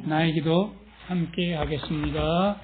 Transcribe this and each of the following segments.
나의 기도 함께 하겠습니다.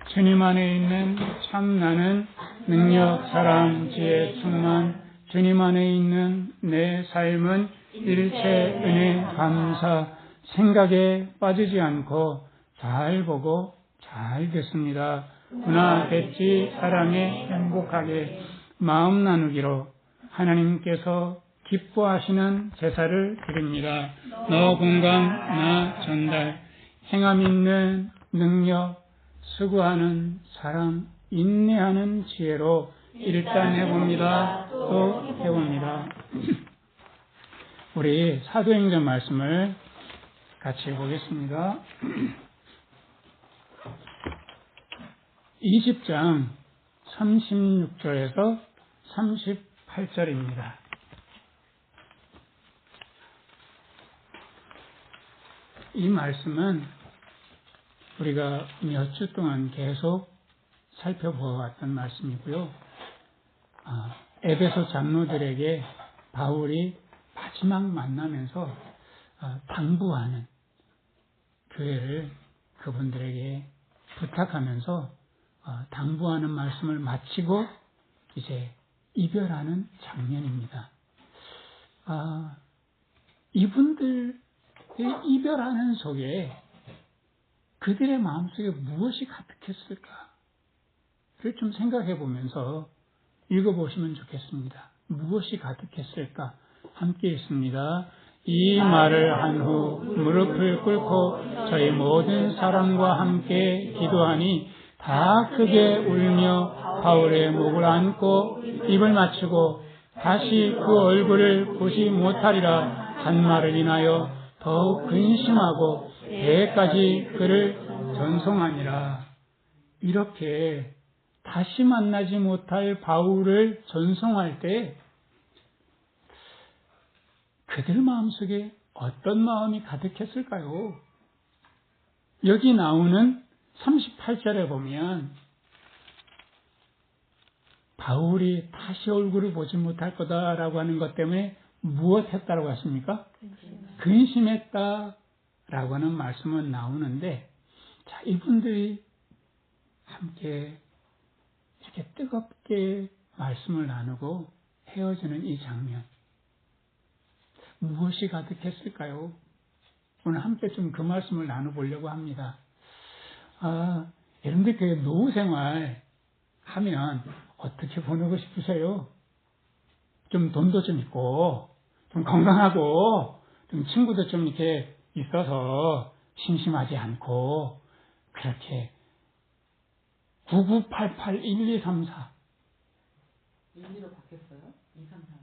주님 안에 있는 참 나는 능력, 사랑, 지혜, 충만, 주님 안에 있는 내 삶은 일체 은혜, 감사, 생각에 빠지지 않고 잘 보고 잘 듣습니다. 은하겠지 사랑에 행복하게 마음 나누기로 하나님께서 기뻐하시는 제사를 드립니다. 너 공감, 나 전달, 행함 있는 능력, 수고하는 사랑, 인내하는 지혜로 일단 해봅니다. 또 해봅니다. 우리 사도행전 말씀을 같이 보겠습니다. 20장 36절에서 38절입니다. 이 말씀은 우리가 몇 주 동안 계속 살펴보았던 말씀이고요. 에베소 장로들에게 바울이 마지막 만나면서 당부하는 교회를 그분들에게 부탁하면서 당부하는 말씀을 마치고 이제 이별하는 장면입니다. 이분들의 이별하는 속에 그들의 마음속에 무엇이 가득했을까를 좀 생각해 보면서 읽어보시면 좋겠습니다. 무엇이 가득했을까? 함께 읽습니다. 이 말을 한 후 무릎을 꿇고 저희 모든 사람과 함께 기도하니 다 크게 울며 바울의 목을 안고 입을 맞추고 다시 그 얼굴을 보지 못하리라 한 말을 인하여 더욱 근심하고 배까지 그를 전송하니라. 이렇게 다시 만나지 못할 바울을 전송할 때 그들 마음속에 어떤 마음이 가득했을까요? 여기 나오는 38절에 보면 바울이 다시 얼굴을 보지 못할 거다라고 하는 것 때문에 무엇 했다라고 하십니까? 근심했다라고 하는 말씀은 나오는데, 자, 이분들이 함께 이렇게 뜨겁게 말씀을 나누고 헤어지는 이 장면, 무엇이 가득했을까요? 오늘 함께 좀 그 말씀을 나눠보려고 합니다. 여러분들 그 노후 생활 하면 어떻게 보내고 싶으세요? 좀 돈도 좀 있고, 좀 건강하고, 좀 친구도 좀 이렇게 있어서 심심하지 않고, 그렇게 99881234 1, 2로 바뀌었어요? 2, 3, 4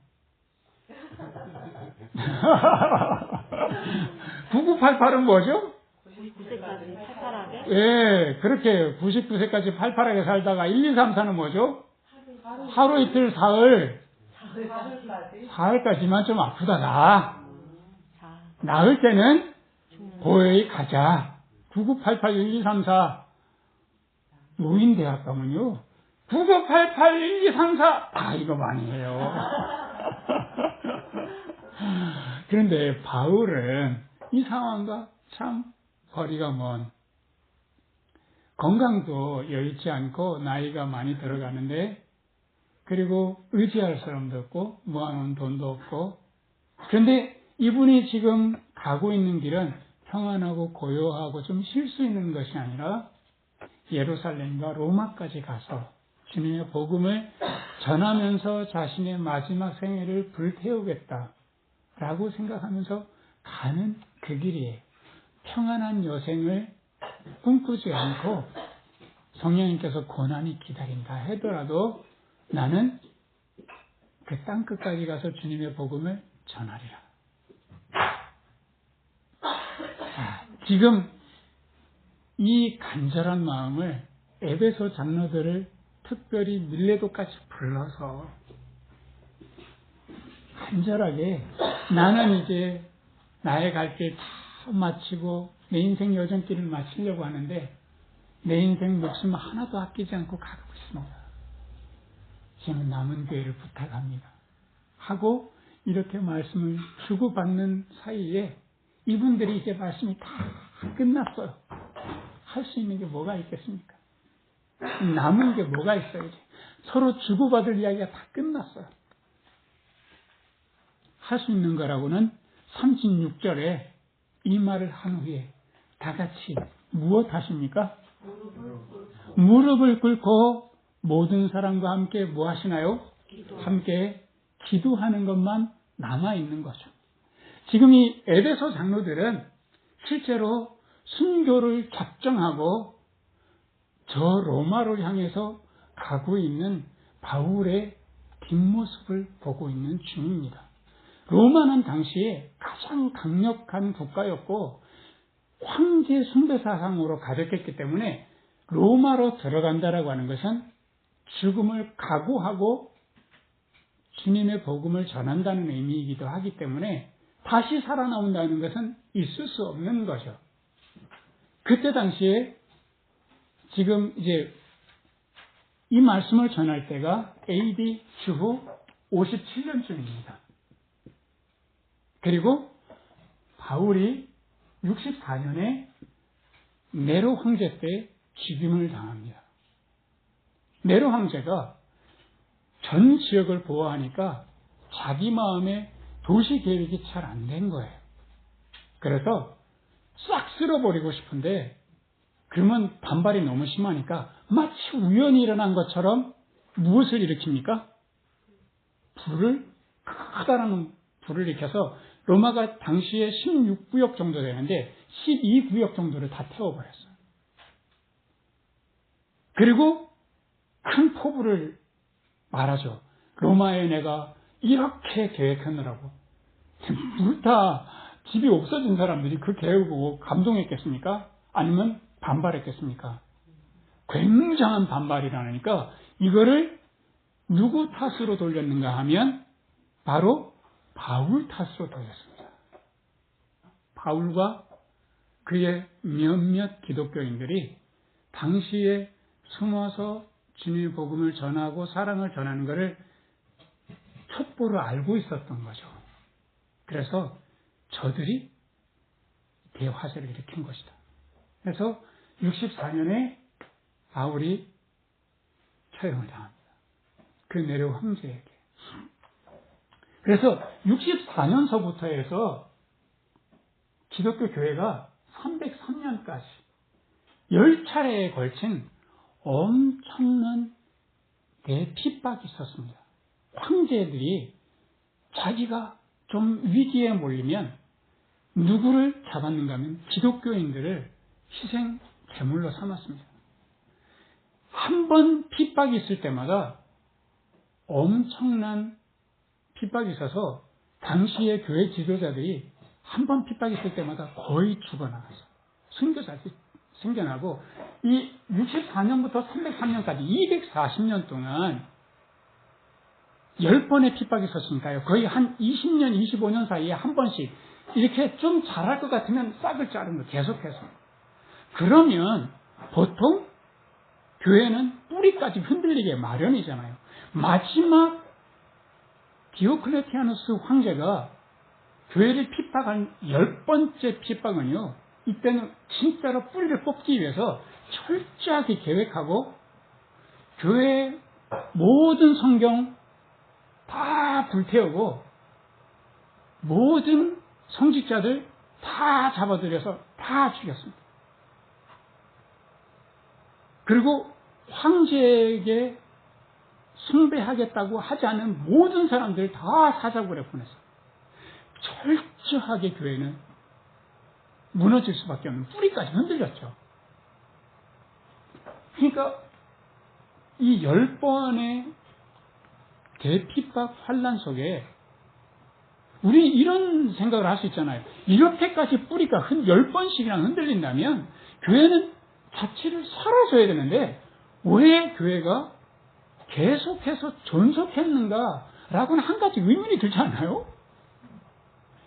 9988은 뭐죠? 99세까지 팔팔하게? 예, 그렇게 99세까지 팔팔하게 살다가 1, 2, 3, 4는 뭐죠? 하루 이틀 사흘까지만 좀 아프다 나을 때는 고요히 가자. 9988 1234 노인대학 가면요 9988 1234 이거 많이 해요. 그런데 바울은 이 상황과 참 거리가 먼, 건강도 여의치 않고 나이가 많이 들어가는데, 그리고 의지할 사람도 없고 모아놓은 돈도 없고, 그런데 이분이 지금 가고 있는 길은 평안하고 고요하고 좀 쉴 수 있는 것이 아니라 예루살렘과 로마까지 가서 주님의 복음을 전하면서 자신의 마지막 생애를 불태우겠다라고 생각하면서 가는 그 길이에요. 평안한 여생을 꿈꾸지 않고 성령님께서 고난이 기다린다 하더라도 나는 그 땅끝까지 가서 주님의 복음을 전하리라. 자, 지금 이 간절한 마음을 에베소 장로들을 특별히 밀레도까지 불러서 간절하게, 나는 이제 나의 갈 길 다 마치고 내 인생 여정길을 마치려고 하는데 내 인생 목숨 하나도 아끼지 않고 가고 있습니다. 지금 남은 교회를 부탁합니다 하고 이렇게 말씀을 주고받는 사이에 이분들이 이제 말씀이 다 끝났어요. 할 수 있는 게 뭐가 있겠습니까? 남은 게 뭐가 있어요, 이제. 서로 주고받을 이야기가 다 끝났어요. 할 수 있는 거라고는 36절에 이 말을 한 후에 다 같이 무엇 하십니까? 무릎을 꿇고 모든 사람과 함께 뭐 하시나요? 함께 기도하는 것만 남아있는 거죠. 지금 이 에베소 장로들은 실제로 순교를 작정하고 저 로마를 향해서 가고 있는 바울의 뒷모습을 보고 있는 중입니다. 로마는 당시에 가장 강력한 국가였고 황제 숭배 사상으로 가득했기 때문에 로마로 들어간다라고 하는 것은 죽음을 각오하고 주님의 복음을 전한다는 의미이기도 하기 때문에 다시 살아나온다는 것은 있을 수 없는 거죠. 그때 당시에 지금 이제 이 말씀을 전할 때가 AD 주후 57년쯤입니다. 그리고 바울이 64년에 네로 황제 때 죽임을 당합니다. 네로 황제가 전 지역을 보호하니까 자기 마음에 도시 계획이 잘 안 된 거예요. 그래서 싹 쓸어버리고 싶은데 그러면 반발이 너무 심하니까 마치 우연히 일어난 것처럼 무엇을 일으킵니까? 커다란 불을 일으켜서 로마가 당시에 16구역 정도 되는데 12구역 정도를 다 태워버렸어요. 그리고 큰 포부를 말하죠. 로마에 내가 이렇게 계획하느라고. 다 집이 없어진 사람들이 그 계획을 보고 감동했겠습니까? 아니면 반발했겠습니까? 굉장한 반발이라니까 이거를 누구 탓으로 돌렸는가 하면 바로 바울 탓으로 돌렸습니다. 바울과 그의 몇몇 기독교인들이 당시에 숨어서 주님의 복음을 전하고 사랑을 전하는 것을 첩보로 알고 있었던 거죠. 그래서 저들이 대화세를 일으킨 것이다. 그래서 64년에 바울이 처형을 당합니다. 그 네로 황제에게. 그래서 64년서부터 해서 기독교 교회가 303년까지 10차례에 걸친 엄청난 대핍박이 있었습니다. 황제들이 자기가 좀 위기에 몰리면 누구를 잡았는가 하면 기독교인들을 희생 제물로 삼았습니다. 한 번 핍박이 있을 때마다 엄청난 핍박이 있어서 당시의 교회 지도자들이 한 번 핍박이 있을 때마다 거의 죽어나갔어요. 순교자들이 생겨나고 이 64년부터 303년까지 240년 동안 10번의 핍박이 있었으니까요. 거의 한 20년, 25년 사이에 한 번씩 이렇게 좀 잘할 것 같으면 싹을 자르는 거 계속해서. 그러면 보통 교회는 뿌리까지 흔들리게 마련이잖아요. 마지막 디오클레티아누스 황제가 교회를 핍박한 10번째 핍박은요. 이때는 진짜로 뿌리를 뽑기 위해서 철저하게 계획하고 교회의 모든 성경 다 불태우고 모든 성직자들 다 잡아들여서 다 죽였습니다. 그리고 황제에게 숭배하겠다고 하지 않은 모든 사람들 다 사자굴에 보냈어요. 철저하게 교회는 무너질 수밖에 없는 뿌리까지 흔들렸죠. 그러니까 이 10번의 대핍박 환란 속에 우리 이런 생각을 할 수 있잖아요. 이렇게까지 뿌리가 10번씩이나 흔들린다면 교회는 자취를 사라져야 되는데 왜 교회가 계속해서 존속했는가라고는 한 가지 의문이 들지 않나요?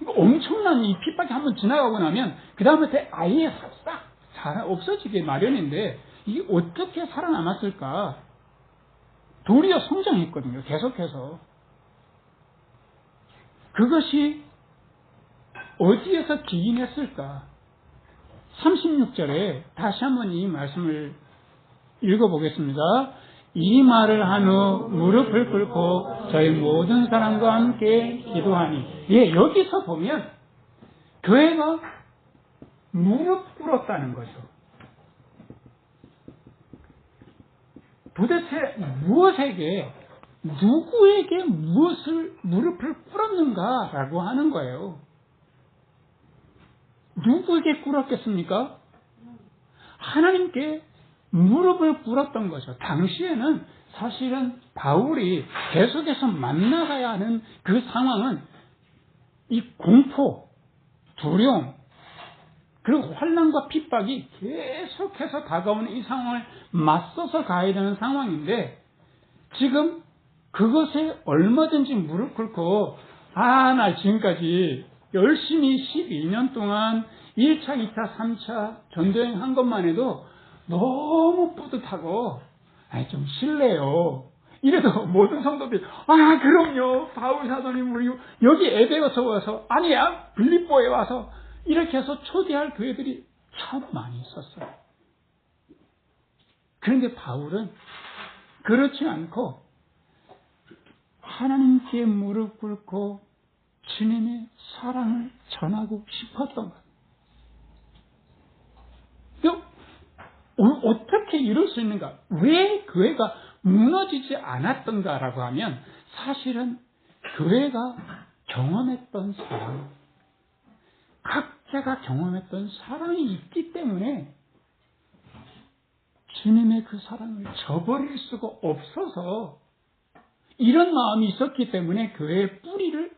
엄청난 이 핍박이 한번 지나가고 나면 그 다음에 아예 싹 없어지게 마련인데 이게 어떻게 살아남았을까? 도리어 성장했거든요. 계속해서. 그것이 어디에서 기인했을까? 36절에 다시 한번 이 말씀을 읽어보겠습니다. 이 말을 한 후 무릎을 꿇고 저희 모든 사람과 함께 기도하니. 예, 여기서 보면 교회가 무릎 꿇었다는 거죠. 도대체 무엇에게, 누구에게 무엇을 무릎을 꿇었는가라고 하는 거예요. 누구에게 꿇었겠습니까? 하나님께 무릎을 꿇었던 거죠. 당시에는 사실은 바울이 계속해서 만나가야 하는 그 상황은 이 공포, 두려움, 그리고 환난과 핍박이 계속해서 다가오는 이 상황을 맞서서 가야 되는 상황인데, 지금 그것에 얼마든지 무릎 꿇고, 나 지금까지 열심히 12년 동안 1차, 2차, 3차 전도여행 한 것만 해도 너무 뿌듯하고, 좀 실례요. 이래도 모든 성도들이, 그럼요. 바울 사도님, 우리 여기 에베소서 와서, 아니야, 빌립보에 와서, 이렇게 해서 초대할 교회들이 참 많이 있었어요. 그런데 바울은 그렇지 않고, 하나님께 무릎 꿇고 주님의 사랑을 전하고 싶었던 거예요. 어떻게 이럴 수 있는가? 왜 교회가 무너지지 않았던가라고 하면, 사실은 교회가 경험했던 사랑, 각자가 경험했던 사랑이 있기 때문에 주님의 그 사랑을 저버릴 수가 없어서, 이런 마음이 있었기 때문에 교회의 뿌리를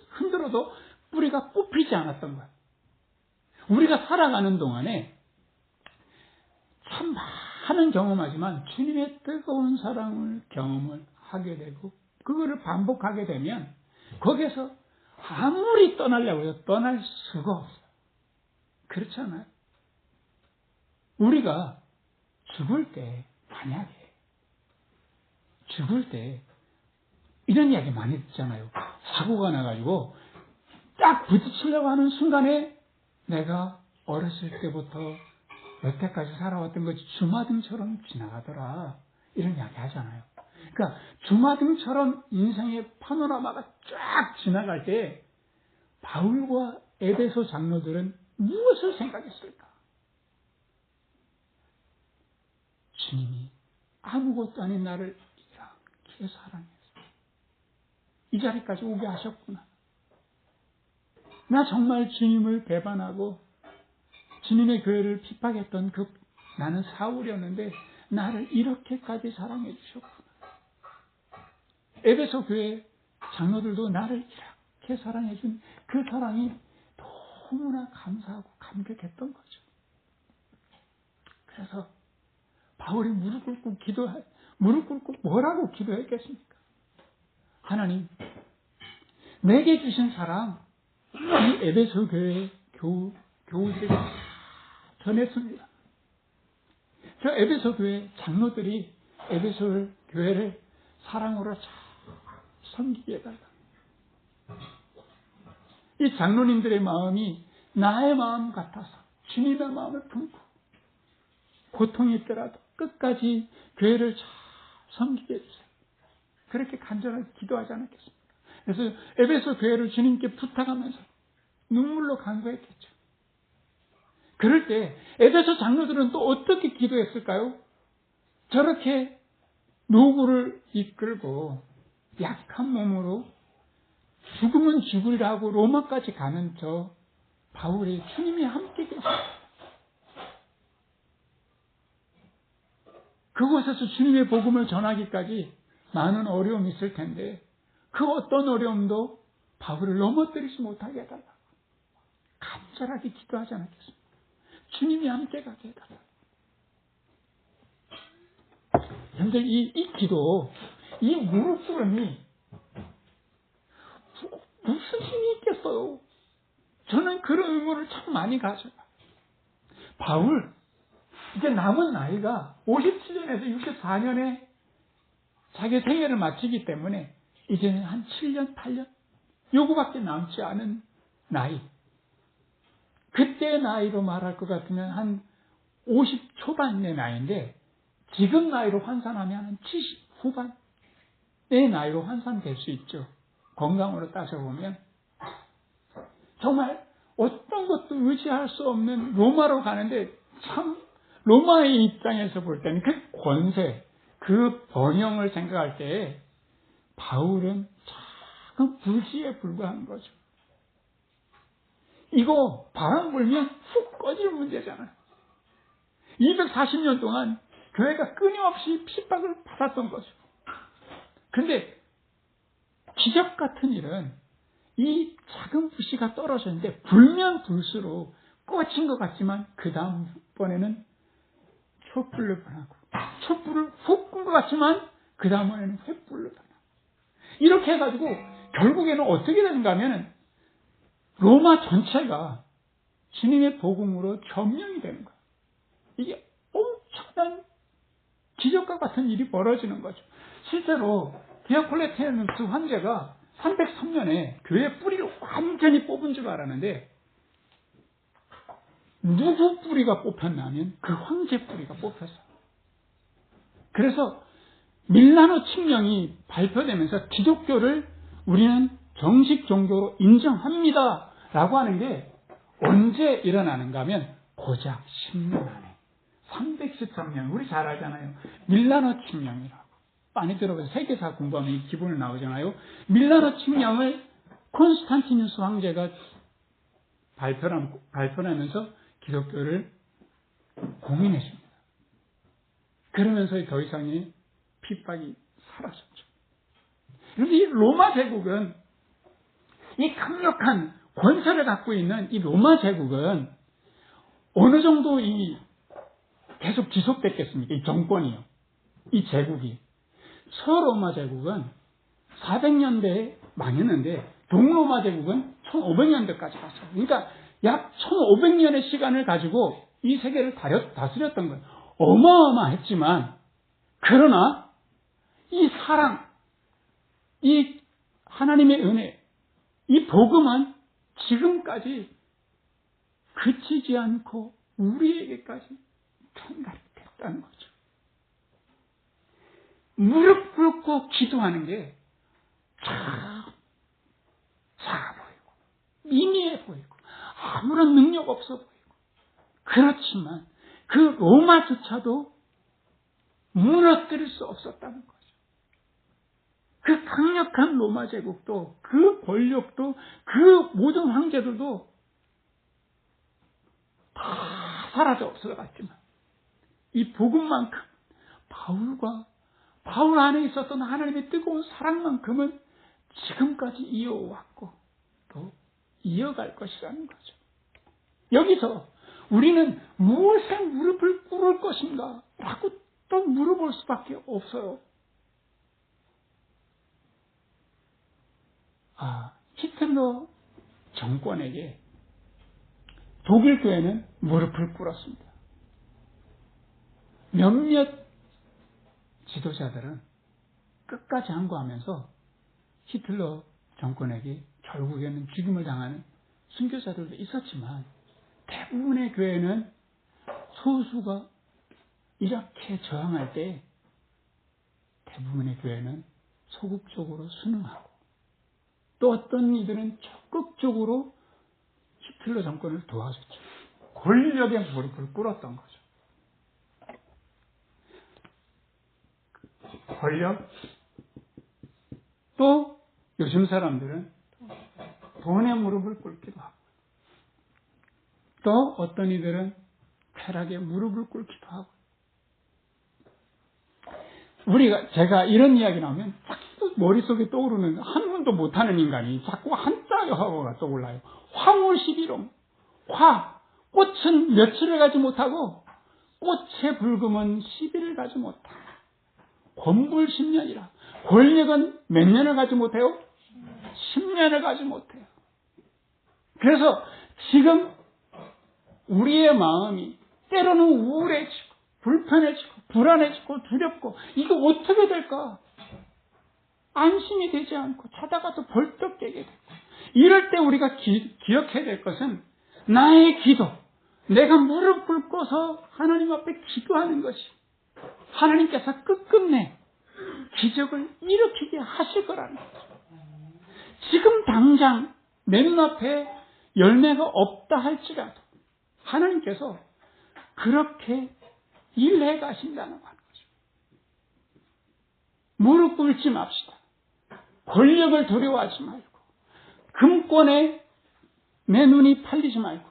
흔들어도 뿌리가 뽑히지 않았던 거예요. 우리가 살아가는 동안에 참 많은 경험하지만 주님의 뜨거운 사랑을 경험을 하게 되고, 그거를 반복하게 되면 거기에서 아무리 떠나려고 해도 떠날 수가 없어요. 그렇지 않아요? 우리가 죽을 때, 만약에 죽을 때 이런 이야기 많이 듣잖아요. 사고가 나가지고 딱 부딪히려고 하는 순간에 내가 어렸을 때부터 여태까지 살아왔던 것이 주마등처럼 지나가더라, 이런 이야기 하잖아요. 그러니까 주마등처럼 인생의 파노라마가 쫙 지나갈 때 바울과 에베소 장로들은 무엇을 생각했을까? 주님이 아무것도 아닌 나를 이렇게 사랑했어. 이 자리까지 오게 하셨구나. 나 정말 주님을 배반하고 주님의 교회를 핍박했던 나는 사울이었는데 나를 이렇게까지 사랑해 주셨구나. 에베소 교회 장로들도 나를 이렇게 사랑해 준 그 사랑이 너무나 감사하고 감격했던 거죠. 그래서 바울이 무릎 꿇고 뭐라고 기도했겠습니까? 하나님, 내게 주신 사랑, 이 에베소 교회 교우들이 전했습니다. 저 에베소 교회 장로들이 에베소 교회를 사랑으로 잘 섬기게 해달라. 이 장로님들의 마음이 나의 마음 같아서 주님의 마음을 품고 고통이 있더라도 끝까지 교회를 잘 섬기게 해주세요. 그렇게 간절하게 기도하지 않았겠습니까? 그래서 에베소 교회를 주님께 부탁하면서 눈물로 간구했겠죠. 그럴 때 에베소 장로들은 또 어떻게 기도했을까요? 저렇게 노구를 이끌고 약한 몸으로 죽으면 죽으리라고 로마까지 가는 저 바울이 주님이 함께 계세요. 그곳에서 주님의 복음을 전하기까지 많은 어려움이 있을 텐데 그 어떤 어려움도 바울을 넘어뜨리지 못하게 해달라. 간절하게 기도하지 않았겠습니까? 주님이 함께 가게 해달라. 여러분들 이 기도, 이 무릎 꿇음이 무슨 힘이 있겠어요? 저는 그런 의문을 참 많이 가져요. 바울, 이제 남은 나이가 57년에서 64년에 자기 생애를 마치기 때문에 이제는 한 7년, 8년 요거밖에 남지 않은 나이. 그때 나이로 말할 것 같으면 한 50 초반의 나이인데 지금 나이로 환산하면 한 70 후반의 나이로 환산될 수 있죠. 건강으로 따져보면 정말 어떤 것도 의지할 수 없는 로마로 가는데 참 로마의 입장에서 볼 때는 그 권세, 그 번영을 생각할 때 바울은 작은 불씨에 불과한 거죠. 이거 바람 불면 훅 꺼질 문제잖아요. 240년 동안 교회가 끊임없이 핍박을 받았던 거죠. 근데 기적 같은 일은 이 작은 불씨가 떨어졌는데 불면 불수록 꺼진 것 같지만 그 다음번에는 촛불로 변하고 촛불을 훅 끈 것 같지만 그 다음번에는 횃불로 변하고 이렇게 해가지고 결국에는 어떻게 되는가 하면 로마 전체가 주님의 복음으로 점령이 되는 거예요. 이게 엄청난 기적과 같은 일이 벌어지는 거죠. 실제로 디오클레티아누스 황제가 303년에 교회 뿌리를 완전히 뽑은 줄 알았는데 누구 뿌리가 뽑혔냐면 그 황제 뿌리가 뽑혔어요. 그래서 밀라노 칙령이 발표되면서 기독교를 우리는 정식 종교로 인정합니다 라고 하는 게 언제 일어나는가 하면 고작 10년 안에 313년 우리 잘 알잖아요. 밀라노 칙령이라고 많이 들어보세요. 세계사 공부하면 이 기본으로 나오잖아요. 밀라노 칙령을 콘스탄티누스 황제가 발표하면서 기독교를 공인했습니다. 그러면서 더 이상의 핍박이 사라졌죠. 그런데 이 로마 제국은 이 강력한 권세를 갖고 있는 이 로마 제국은 어느 정도 계속 지속됐겠습니까? 이 정권이요. 이 제국이. 서로마 제국은 400년대에 망했는데 동로마 제국은 1500년대까지 갔어요. 그러니까 약 1500년의 시간을 가지고 이 세계를 다스렸던 거예요. 어마어마했지만 그러나 이 사랑, 이 하나님의 은혜, 이 복음은 지금까지 그치지 않고 우리에게까지 전달이 됐다는 거죠. 무릎 꿇고 기도하는 게 참 작아 보이고 미미해 보이고 아무런 능력 없어 보이고 그렇지만 그 로마조차도 무너뜨릴 수 없었다는 거죠. 그 강력한 로마 제국도 그 권력도 그 모든 황제들도 다 사라져 없어갔지만 이 복음만큼 바울 안에 있었던 하나님의 뜨거운 사랑만큼은 지금까지 이어왔고 또 이어갈 것이라는 거죠. 여기서 우리는 무엇에 무릎을 꿇을 것인가 라고 또 물어볼 수밖에 없어요. 히틀러 정권에게 독일 교회는 무릎을 꿇었습니다. 몇몇 지도자들은 끝까지 항거하면서 히틀러 정권에게 결국에는 죽임을 당하는 순교자들도 있었지만 대부분의 교회는 소수가 이렇게 저항할 때 대부분의 교회는 소극적으로 순응하고 또 어떤 이들은 적극적으로 히틀러 정권을 도와줬죠. 권력에 무릎을 꿇었던 거죠. 권력, 또 요즘 사람들은 돈에 무릎을 꿇기도 하고 또 어떤 이들은 쾌락에 무릎을 꿇기도 하고 제가 이런 이야기 나오면 자꾸 머릿속에 떠오르는 한문도 못하는 인간이 자꾸 한자어가 떠올라요. 화무십일홍. 꽃은 며칠을 가지 못하고 꽃의 불금은 10일을 가지 못하. 권불10년이라. 권력은 몇 년을 가지 못해요? 10년을 가지 못해요. 그래서 지금 우리의 마음이 때로는 우울해지고 불편해지고 불안해지고 두렵고 이거 어떻게 될까? 안심이 되지 않고 자다가도 벌떡 깨게 되고 이럴 때 우리가 기억해야 될 것은 나의 기도, 내가 무릎 꿇고서 하나님 앞에 기도하는 것이 하나님께서 끝끝내 기적을 일으키게 하실 거라는 거죠. 지금 당장 내 눈앞에 열매가 없다 할지라도 하나님께서 그렇게 일해 가신다는 거죠. 무릎 꿇지 맙시다. 권력을 두려워하지 말고, 금권에 내 눈이 팔리지 말고,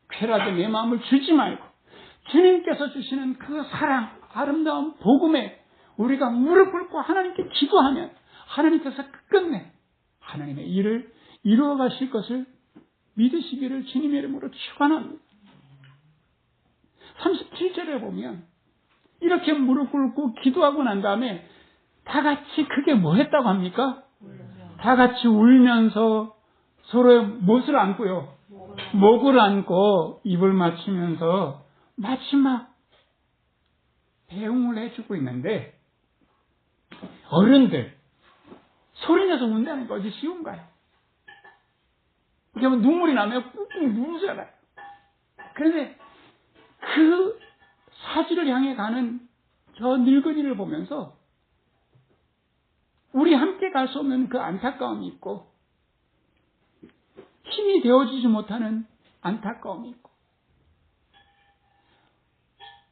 쾌락에 내 마음을 주지 말고, 주님께서 주시는 그 사랑, 아름다운 복음에 우리가 무릎 꿇고 하나님께 기도하면 하나님께서 끝끝내 하나님의 일을 이루어 가실 것을 믿으시기를 주님의 이름으로 축원합니다. 37절에 보면 이렇게 무릎 꿇고 기도하고 난 다음에 다 같이 그게 뭐 했다고 합니까? 다 같이 울면서 서로의 못을 안고요. 목을 안고 입을 맞추면서 마지막 배웅을 해주고 있는데, 어른들 소리내서 운다는 것이 쉬운가요? 그러면 눈물이 나면 꾹꾹 누르잖아요. 그런데 그 사지를 향해 가는 저 늙은이를 보면서 우리 함께 갈 수 없는 그 안타까움이 있고, 힘이 되어주지 못하는 안타까움이 있고,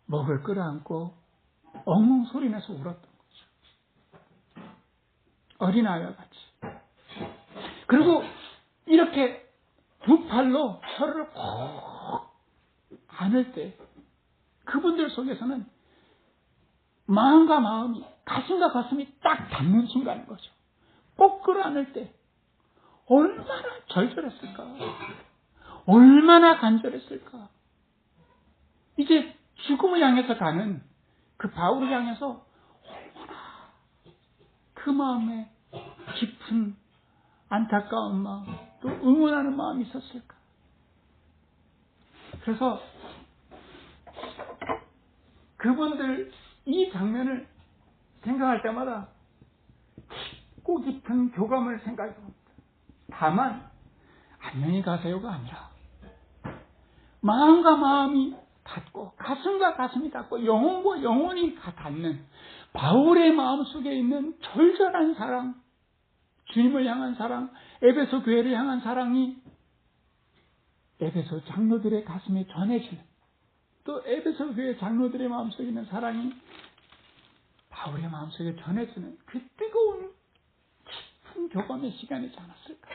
목을 끌어안고 엉엉 소리내서 울었던 거죠. 어린아이와 같이. 그리고 이렇게 두 팔로 혀를 콕 안을 때 그분들 속에서는 마음과 마음이, 가슴과 가슴이 딱 닿는 순간인 거죠. 꼭 끌어안을 때 얼마나 절절했을까, 얼마나 간절했을까. 이제 죽음을 향해서 가는 그 바울을 향해서 얼마나 그 마음에 깊은 안타까운 마음, 또 응원하는 마음이 있었을까. 그래서 그분들 이 장면을 생각할 때마다 깊고 깊은 교감을 생각해 봅니다. 다만 안녕히 가세요가 아니라 마음과 마음이 닿고 가슴과 가슴이 닿고 영혼과 영혼이 닿는 바울의 마음속에 있는 절절한 사랑, 주님을 향한 사랑, 에베소 교회를 향한 사랑이 에베소 장로들의 가슴에 전해지는, 또 에베소 교회 장로들의 마음속에 있는 사랑이 바울의 마음속에 전해지는 그 뜨거운 깊은 교감의 시간이지 않았을까.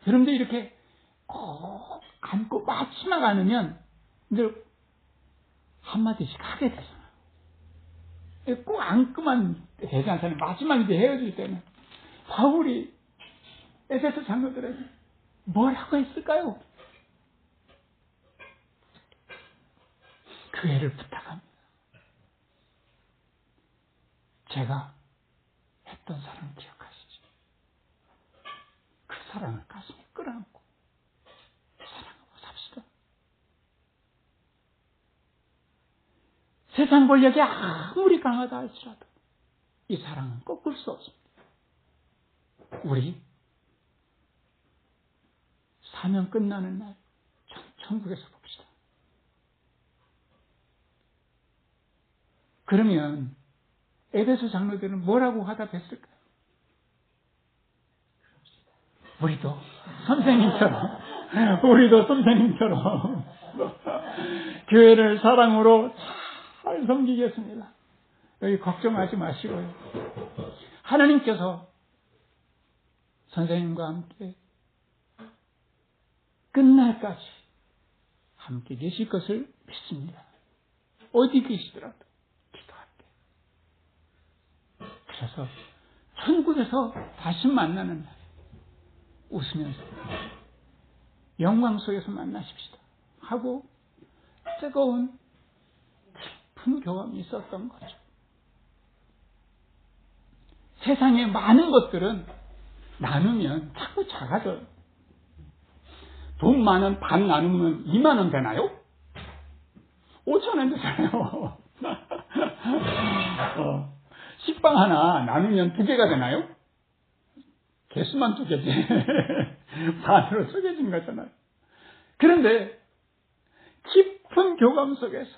여러분들 이렇게 꼭 안고 마지막 안으면 이제 한마디씩 하게 되잖아요. 꼭 안고만 되지 않잖아요. 마지막 이제 헤어질 때는. 바울이 에베소 장로들에게 뭐라고 했을까요? 교회를 부탁합니다. 제가 했던 사랑 기억하시죠? 그 사랑을 가슴에 끌어안고 사랑하고 삽시다. 세상 권력이 아무리 강하다 할지라도 이 사랑은 꺾을 수 없습니다. 우리 사명 끝나는 날 천국에서 봅시다. 그러면 에베소 장로들은 뭐라고 화답했을까요? 우리도 선생님처럼 교회를 사랑으로 잘 섬기겠습니다. 여기 걱정하지 마시고요. 하나님께서 선생님과 함께 끝날까지 함께 계실 것을 믿습니다. 어디 계시더라도 기도할게. 그래서 천국에서 다시 만나는 날 웃으면서 영광 속에서 만나십시다 하고 뜨거운 깊은 교감이 있었던 거죠. 세상에 많은 것들은 나누면 자꾸 작아져요. 돈 많은 반 나누면 2만 원 되나요? 5천 원 되잖아요. 식빵 하나 나누면 2개가 되나요? 개수만 2개지. 반으로 쪼개진 거잖아요. 그런데 깊은 교감 속에서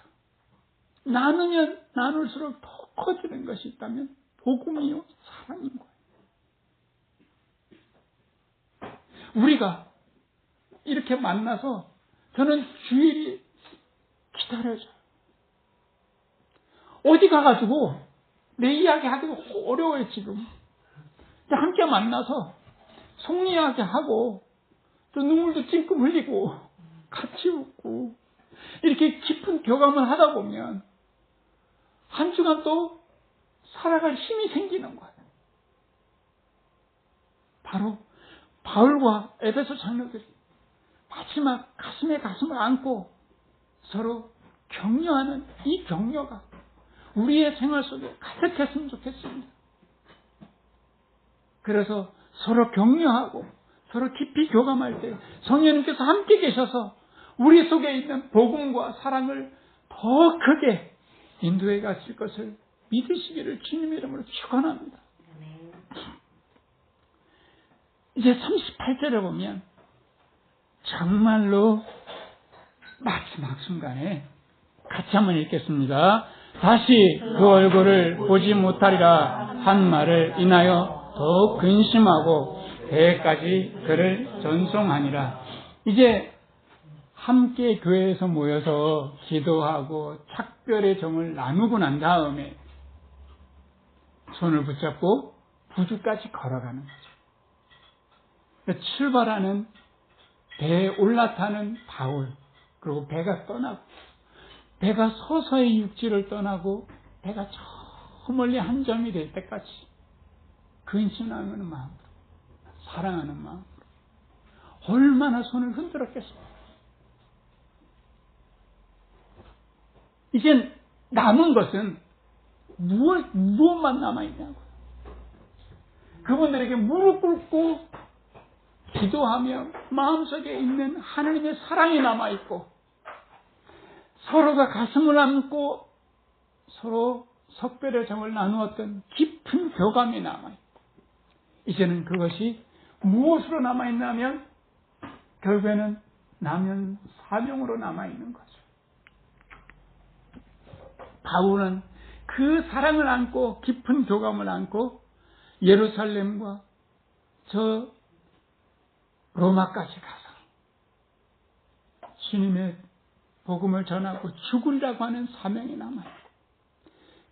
나누면 나눌수록 더 커지는 것이 있다면 복음이요, 사랑인 거예요. 우리가 이렇게 만나서 저는 주일이 기다려져요. 어디 가가지고 내 이야기 하기가 어려워요, 지금. 함께 만나서 속 이야기 하고 또 눈물도 찔끔 흘리고 같이 웃고 이렇게 깊은 교감을 하다 보면 한 주간 또 살아갈 힘이 생기는 거예요. 바로 바울과 에베소 장로들이 마지막 가슴에 가슴을 안고 서로 격려하는 이 격려가 우리의 생활 속에 가득했으면 좋겠습니다. 그래서 서로 격려하고 서로 깊이 교감할 때 성령님께서 함께 계셔서 우리 속에 있는 복음과 사랑을 더 크게 인도해 가실 것을 믿으시기를 주님의 이름으로 축원합니다. 이제 38절에 보면 정말로 마지막 순간에 같이 한번 읽겠습니다. 다시 그 얼굴을 보지 못하리라 한 말을 인하여 더욱 근심하고 배까지 그를 전송하니라. 이제 함께 교회에서 모여서 기도하고 작별의 정을 나누고 난 다음에 손을 붙잡고 부두까지 걸어가는 거죠. 출발하는 배에 올라타는 바울, 그리고 배가 떠나고 배가 서서히 육지를 떠나고 배가 저 멀리 한 점이 될 때까지 근심하는 마음으로, 사랑하는 마음으로 얼마나 손을 흔들었겠습니까? 이제 남은 것은 무엇만 남아있냐고요. 그분들에게 무릎 꿇고 기도하며 마음속에 있는 하나님의 사랑이 남아있고 서로가 가슴을 안고 서로 석별의 정을 나누었던 깊은 교감이 남아있고 이제는 그것이 무엇으로 남아있냐면 결국에는 남은 사명으로 남아있는 거죠. 바울은 그 사랑을 안고 깊은 교감을 안고 예루살렘과 저 로마까지 가서 주님의 복음을 전하고 죽으리라고 하는 사명이 남아요.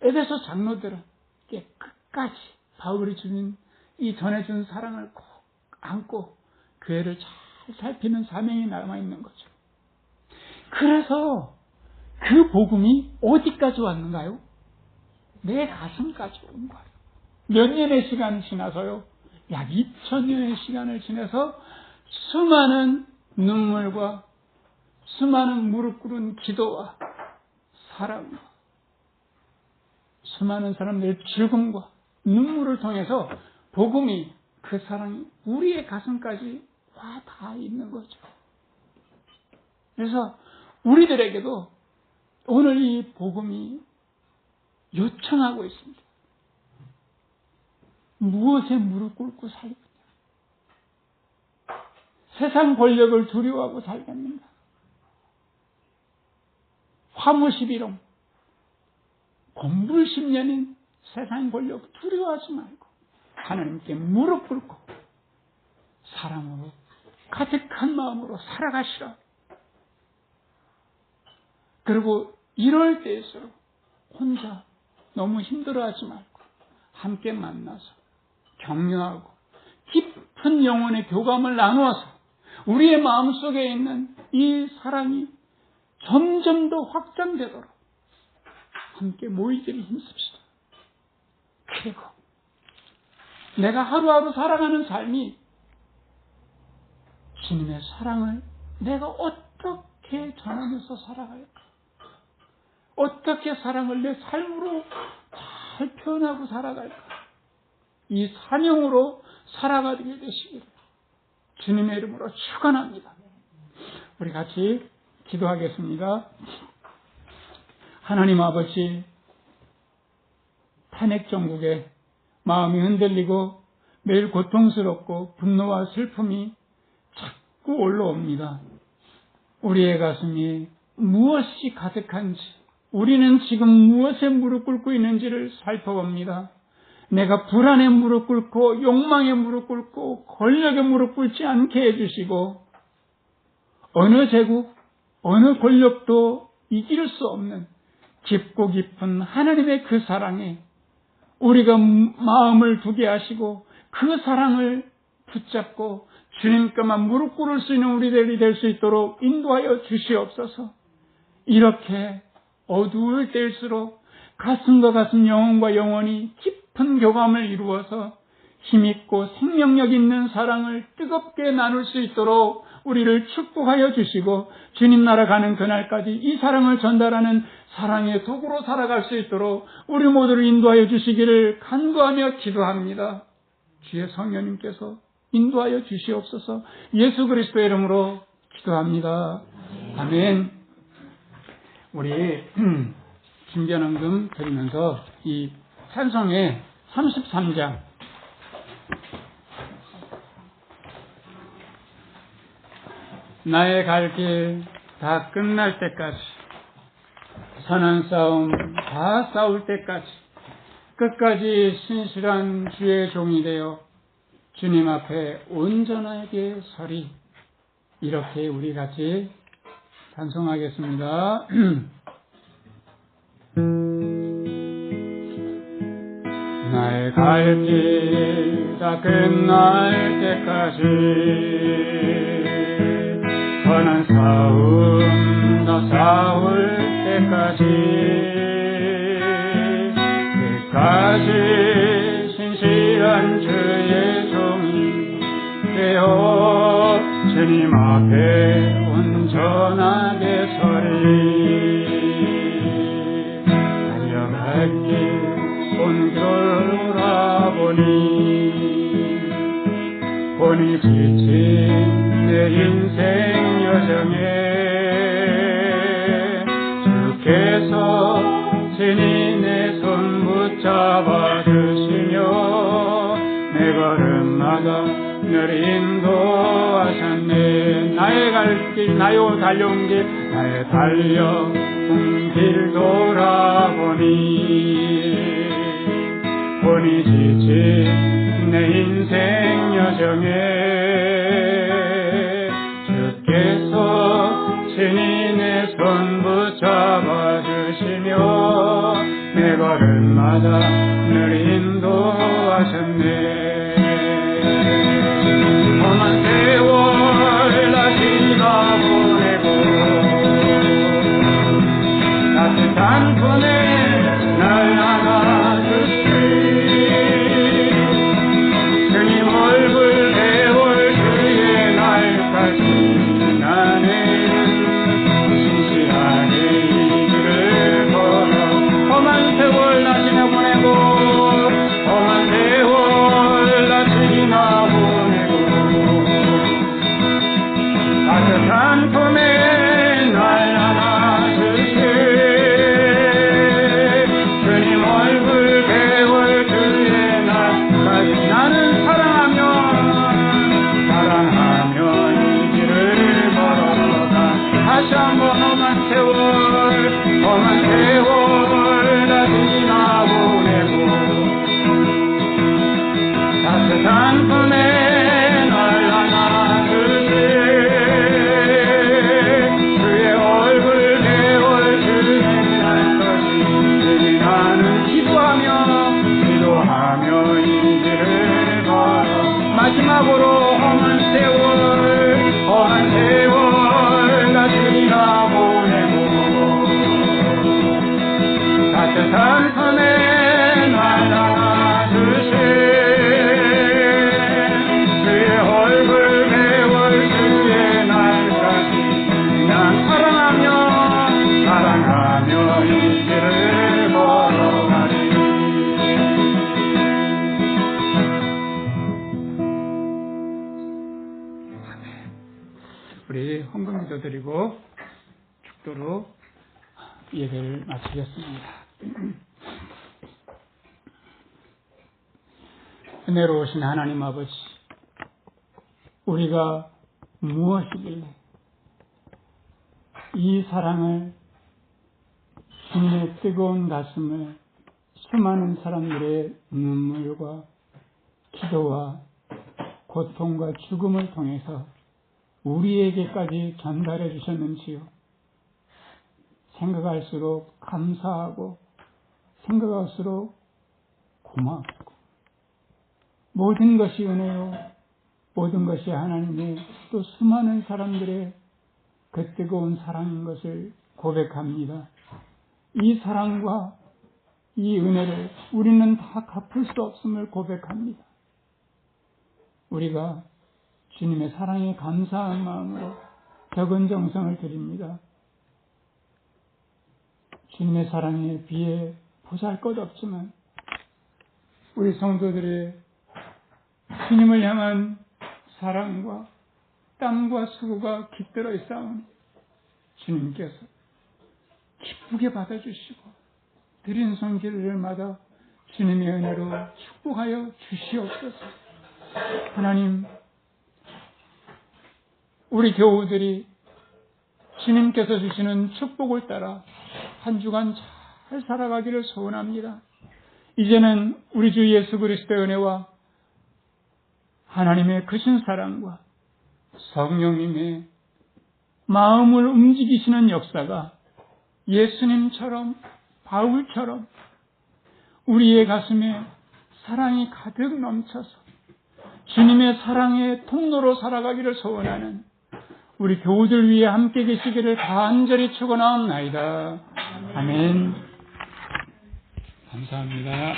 에베소 장로들은 끝까지 바울이 주는 이 전해준 사랑을 꼭 안고 교회를 잘 살피는 사명이 남아있는 거죠. 그래서 그 복음이 어디까지 왔는가요? 내 가슴까지 온 거예요. 몇 년의 시간이 지나서요. 약 2000년의 시간을 지나서 수많은 눈물과 수많은 무릎 꿇은 기도와 사랑과 수많은 사람들의 죽음과 눈물을 통해서 복음이 그 사랑이 우리의 가슴까지 와 닿아 있는 거죠. 그래서 우리들에게도 오늘 이 복음이 요청하고 있습니다. 무엇에 무릎 꿇고 살겠냐? 세상 권력을 두려워하고 살겠는가? 화무시비롱, 곤불십년인 세상 권력 두려워하지 말고 하나님께 무릎 꿇고 사랑으로 가득한 마음으로 살아가시라. 그리고 이럴 때일수록 혼자 너무 힘들어하지 말고 함께 만나서 격려하고 깊은 영혼의 교감을 나누어서 우리의 마음속에 있는 이 사랑이 점점 더 확장되도록 함께 모이기를 힘씁시다. 그리고 내가 하루하루 살아가는 삶이 주님의 사랑을 내가 어떻게 전하면서 살아갈까? 어떻게 사랑을 내 삶으로 잘 표현하고 살아갈까? 이 사명으로 살아가게 되시기를 주님의 이름으로 축원합니다. 우리 같이 기도하겠습니다. 하나님 아버지, 탄핵 정국에 마음이 흔들리고 매일 고통스럽고 분노와 슬픔이 자꾸 올라옵니다. 우리의 가슴이 무엇이 가득한지, 우리는 지금 무엇에 무릎 꿇고 있는지를 살펴봅니다. 내가 불안에 무릎 꿇고 욕망에 무릎 꿇고 권력에 무릎 꿇지 않게 해주시고 어느 제국, 어느 권력도 이길 수 없는 깊고 깊은 하나님의 그 사랑에 우리가 마음을 두게 하시고 그 사랑을 붙잡고 주님께만 무릎 꿇을 수 있는 우리들이 될 수 있도록 인도하여 주시옵소서. 이렇게 어두울 때일수록 가슴과 가슴, 영혼과 영혼이 깊은 교감을 이루어서 힘있고 생명력 있는 사랑을 뜨겁게 나눌 수 있도록 우리를 축복하여 주시고 주님 나라 가는 그날까지 이 사랑을 전달하는 사랑의 도구로 살아갈 수 있도록 우리 모두를 인도하여 주시기를 간구하며 기도합니다. 주의 성령님께서 인도하여 주시옵소서. 예수 그리스도의 이름으로 기도합니다. 아멘. 우리 김변헌금 드리면서 이 찬송의 33장 나의 갈 길 다 끝날 때까지 선한 싸움 다 싸울 때까지 끝까지 신실한 주의 종이 되어 주님 앞에 온전하게 서리. 이렇게 우리 같이 찬송하겠습니다. 나의 갈 길 다 끝날 때까지 선한 싸움 다 싸울 때까지 끝까지 신실한 주의 종이 되어 주님 앞에 온전하게 서리. 달려갈 길 온 길을 보니 지친 내 인생 여정에 주께서 친히 내 손 붙잡아 주시며 내 걸음마다 늘 인도하셨네. 나의 갈 길 나요 달려온 길 나의 달려온 길 보니 지친 내 인생 여정에 주께서 친히 내 손 붙잡아 주시며 내 걸음마다 늘 인도하셨네. 험한 세월 나 지나보내고 따뜻한 품에 날 안아주시 주님 얼굴 배울 주의 날까지 나는 신실하게 이 길을 걸어 험한 세월 나 지나보내고 험한 세월 나 지나보내고 따뜻한 품에 날 안아주시 주님 얼굴 배울 주의 날까지 나는 사랑하며 이 길을 걸어가 다시 한번 험한 세월 다 지나보내고 따뜻한 품에 날 안아주시 주의 얼굴 배울 주의 날까지 나는 기도하며 이 길을 걸어 마지막으로 험한 세월 나 지나보내고 따뜻한 품에 날 안아주시 주의 얼굴 배울 주의 날까지 난 사랑하며 이 길을 걸어가리. 우리 헌금기도 드리고 축도로 예배를 마치겠습니다. 은혜로우신 하나님 아버지, 우리가 무엇이길래 이 사랑을, 주님의 뜨거운 가슴을 수많은 사람들의 눈물과 기도와 고통과 죽음을 통해서 우리에게까지 전달해 주셨는지요. 생각할수록 감사하고 생각할수록 고맙고, 모든 것이 은혜요, 모든 것이 하나님의 또 수많은 사람들의 그 뜨거운 사랑인 것을 고백합니다. 이 사랑과 이 은혜를 우리는 다 갚을 수 없음을 고백합니다. 우리가 주님의 사랑에 감사한 마음으로 적은 정성을 드립니다. 주님의 사랑에 비해 보잘것없지만 우리 성도들의 주님을 향한 사랑과 땀과 수고가 깃들어 있사오니 주님께서 기쁘게 받아주시고 드린 손길들마다 주님의 은혜로 축복하여 주시옵소서. 하나님, 우리 교우들이 주님께서 주시는 축복을 따라 한 주간 잘 살아가기를 소원합니다. 이제는 우리 주 예수 그리스도의 은혜와 하나님의 크신 사랑과 성령님의 마음을 움직이시는 역사가 예수님처럼, 바울처럼 우리의 가슴에 사랑이 가득 넘쳐서 주님의 사랑의 통로로 살아가기를 소원하는 우리 교우들 위해 함께 계시기를 간절히 축원하옵나이다. 아멘. 감사합니다.